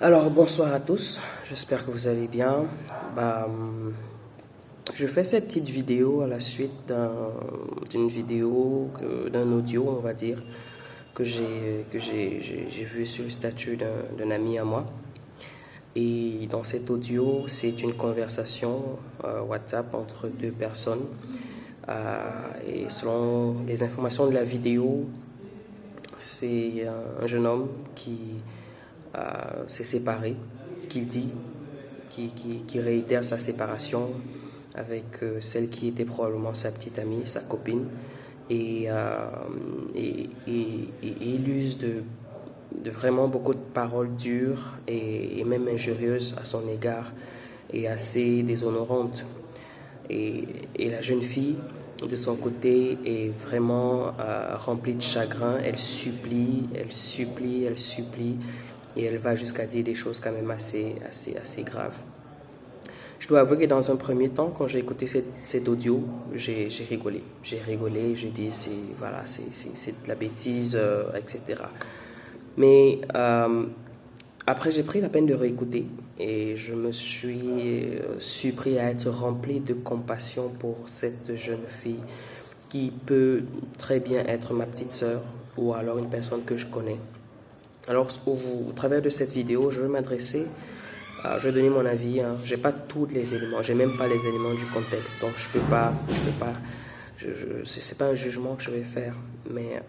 Alors, bonsoir à tous, j'espère que vous allez bien. Je fais cette petite vidéo à la suite d'une vidéo, d'un audio, on va dire, que j'ai vu sur le statut d'un ami à moi. Et dans cet audio, c'est une conversation WhatsApp entre deux personnes. Et selon les informations de la vidéo, c'est un jeune homme qui s'est séparé, qui dit, qui réitère sa séparation avec celle qui était probablement sa petite amie, sa copine, et, euh, et il use de vraiment beaucoup de paroles dures et même injurieuses à son égard et assez déshonorantes. Et la jeune fille, de son côté, est vraiment remplie de chagrin. Elle supplie, elle supplie, elle supplie. Et elle va jusqu'à dire des choses quand même assez graves. Je dois avouer que dans un premier temps, quand j'ai écouté cet audio, j'ai rigolé. J'ai rigolé, j'ai dit, voilà, c'est de la bêtise, etc. Mais après, j'ai pris la peine de réécouter et je me suis surpris à être rempli de compassion pour cette jeune fille qui peut très bien être ma petite sœur ou alors une personne que je connais. Alors, au travers de cette vidéo, je vais m'adresser, je vais donner mon avis. Hein. J'ai pas tous les éléments, j'ai même pas les éléments du contexte, donc je peux pas, c'est pas un jugement que je vais faire, mais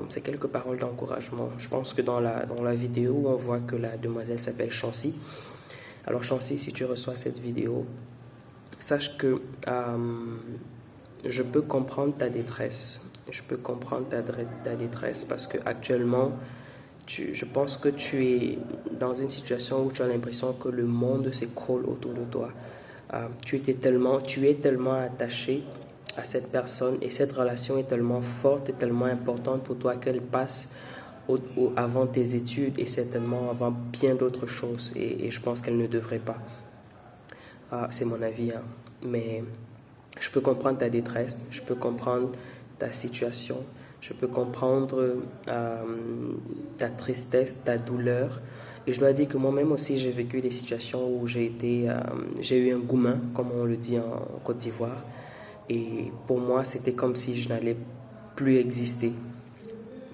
c'est quelques paroles d'encouragement. Je pense que dans la vidéo, on voit que la demoiselle s'appelle Chancy. Alors Chancy, si tu reçois cette vidéo, sache que je peux comprendre ta détresse. Je peux comprendre ta détresse parce que actuellement, je pense que tu es dans une situation où tu as l'impression que le monde s'écroule autour de toi. Tu es tellement attaché à cette personne et cette relation est tellement forte et tellement importante pour toi qu'elle passe avant tes études et certainement avant bien d'autres choses. Et je pense qu'elle ne devrait pas. C'est mon avis, hein. Mais je peux comprendre ta détresse, je peux comprendre ta situation, je peux comprendre ta tristesse, ta douleur. Et je dois dire que moi-même aussi, j'ai vécu des situations où j'ai eu un goumin, comme on le dit en Côte d'Ivoire. Et pour moi, c'était comme si je n'allais plus exister.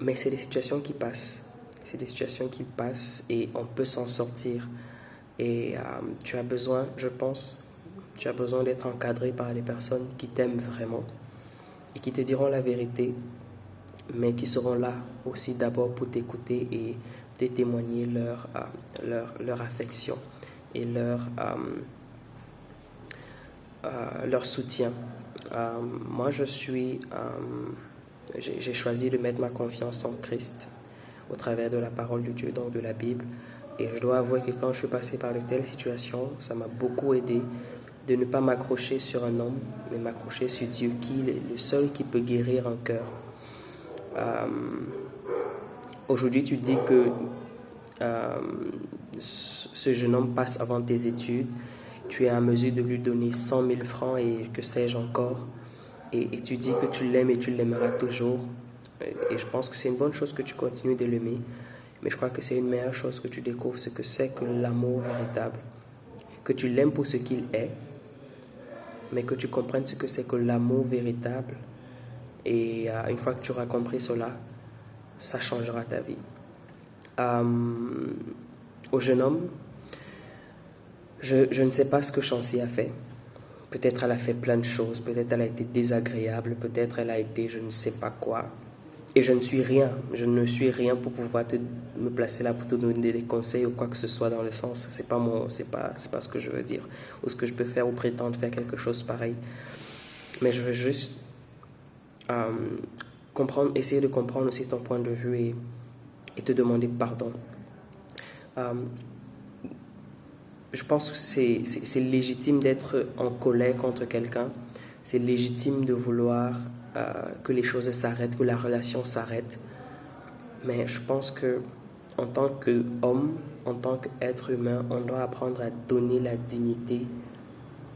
Mais c'est des situations qui passent. C'est des situations qui passent et on peut s'en sortir. Et tu as besoin, je pense, tu as besoin d'être encadré par les personnes qui t'aiment vraiment et qui te diront la vérité, mais qui seront là aussi d'abord pour t'écouter et te témoigner leur affection et leur soutien. Moi, j'ai choisi de mettre ma confiance en Christ au travers de la parole de Dieu, donc de la Bible. Et je dois avouer que quand je suis passé par de telles situations, ça m'a beaucoup aidé de ne pas m'accrocher sur un homme, mais m'accrocher sur Dieu, qui est le seul qui peut guérir un cœur. Aujourd'hui, tu dis que ce jeune homme passe avant tes études, tu es en mesure de lui donner 100 000 francs et que sais-je encore, et tu dis que tu l'aimes et tu l'aimeras toujours. Et je pense que c'est une bonne chose que tu continues de l'aimer, mais je crois que c'est une meilleure chose que tu découvres ce que c'est que l'amour véritable, que tu l'aimes pour ce qu'il est, mais que tu comprennes ce que c'est que l'amour véritable. Et une fois que tu auras compris cela, ça changera ta vie. Au jeune homme, je ne sais pas ce que Chancy a fait. Peut-être elle a fait plein de choses, peut-être elle a été désagréable, peut-être elle a été je ne sais pas quoi. Et je ne suis rien pour pouvoir me placer là pour te donner des conseils ou quoi que ce soit dans le sens. C'est pas ce que je veux dire ou ce que je peux faire ou prétendre faire quelque chose pareil. Mais je veux juste essayer de comprendre aussi ton point de vue et te demander pardon. Je pense que c'est légitime d'être en colère contre quelqu'un. C'est légitime de vouloir que les choses s'arrêtent, que la relation s'arrête. Mais je pense que en tant qu'homme, en tant qu'être humain, on doit apprendre à donner la dignité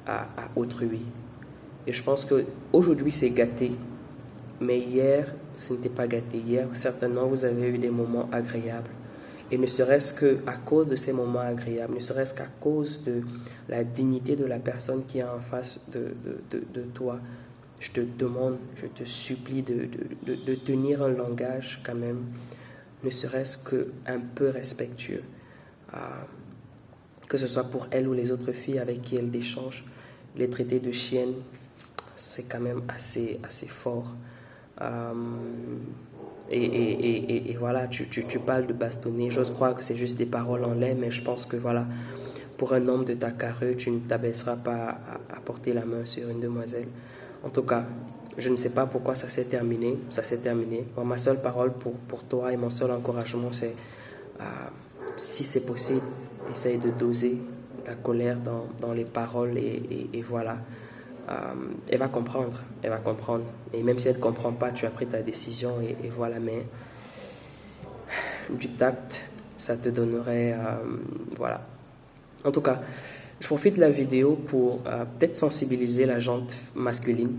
à autrui. Et je pense qu'aujourd'hui, c'est gâté. Mais hier, ce n'était pas gâté. Hier, certainement, vous avez eu des moments agréables. Et ne serait-ce qu'à cause de ces moments agréables, ne serait-ce qu'à cause de la dignité de la personne qui est en face de toi, je te demande, je te supplie de tenir un langage quand même, ne serait-ce qu'un peu respectueux. Que ce soit pour elle ou les autres filles avec qui elle échange, les traiter de chiennes, c'est quand même assez fort. Et voilà, tu parles de bastonner. J'ose croire que c'est juste des paroles en l'air, mais je pense que voilà, pour un homme de ta carrure, tu ne t'abaisseras pas à porter la main sur une demoiselle. En tout cas, je ne sais pas pourquoi ça s'est terminé. Ça s'est terminé. Bon, ma seule parole pour toi et mon seul encouragement, c'est si c'est possible, essaye de doser la colère dans les paroles et voilà. Elle va comprendre, elle va comprendre. Et même si elle ne comprend pas, tu as pris ta décision et voilà. Mais du tact, ça te donnerait, voilà. En tout cas, je profite de la vidéo pour peut-être sensibiliser la gente masculine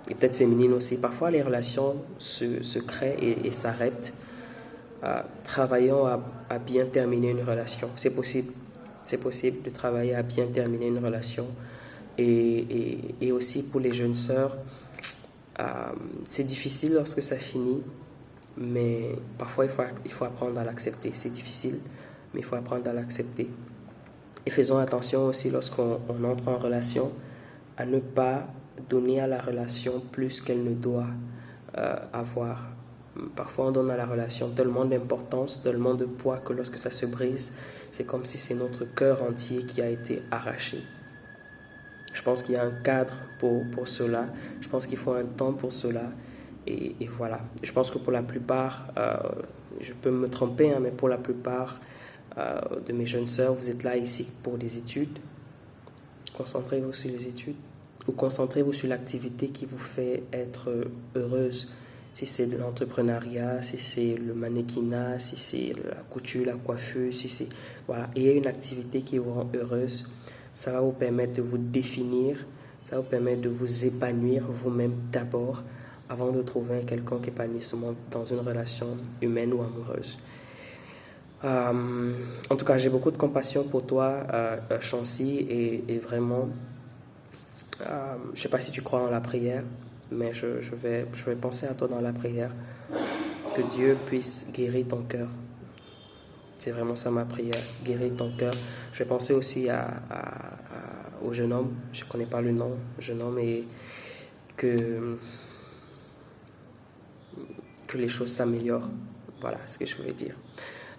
et peut-être féminine aussi. Parfois, les relations se créent et s'arrêtent. Travaillons à bien terminer une relation. C'est possible. C'est possible de travailler à bien terminer une relation. Et aussi pour les jeunes sœurs, c'est difficile lorsque ça finit, mais parfois il faut apprendre à l'accepter. C'est difficile, mais il faut apprendre à l'accepter. Et faisons attention aussi lorsqu'on entre en relation à ne pas donner à la relation plus qu'elle ne doit avoir. Parfois on donne à la relation tellement d'importance, tellement de poids que lorsque ça se brise, c'est comme si c'est notre cœur entier qui a été arraché. Je pense qu'il y a un cadre pour cela. Je pense qu'il faut un temps pour cela. Et voilà. Je pense que pour la plupart, je peux me tromper, hein, mais pour la plupart de mes jeunes sœurs, vous êtes là ici pour des études. Concentrez-vous sur les études. Ou concentrez-vous sur l'activité qui vous fait être heureuse. Si c'est de l'entrepreneuriat, si c'est le mannequinat, si c'est la couture, la coiffure, si c'est... Voilà. Ayez une activité qui vous rend heureuse. Ça va vous permettre de vous définir, ça va vous permettre de vous épanouir vous-même d'abord, avant de trouver un quelconque épanouissement dans une relation humaine ou amoureuse. En tout cas, j'ai beaucoup de compassion pour toi, Chancy, et vraiment, je ne sais pas si tu crois en la prière, mais je vais penser à toi dans la prière, que Dieu puisse guérir ton cœur. C'est vraiment ça ma prière, guérir ton cœur. Je vais penser aussi au jeune homme, je ne connais pas le nom, jeune homme, et que les choses s'améliorent. Voilà ce que je voulais dire.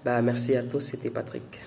Merci à tous, c'était Patrick.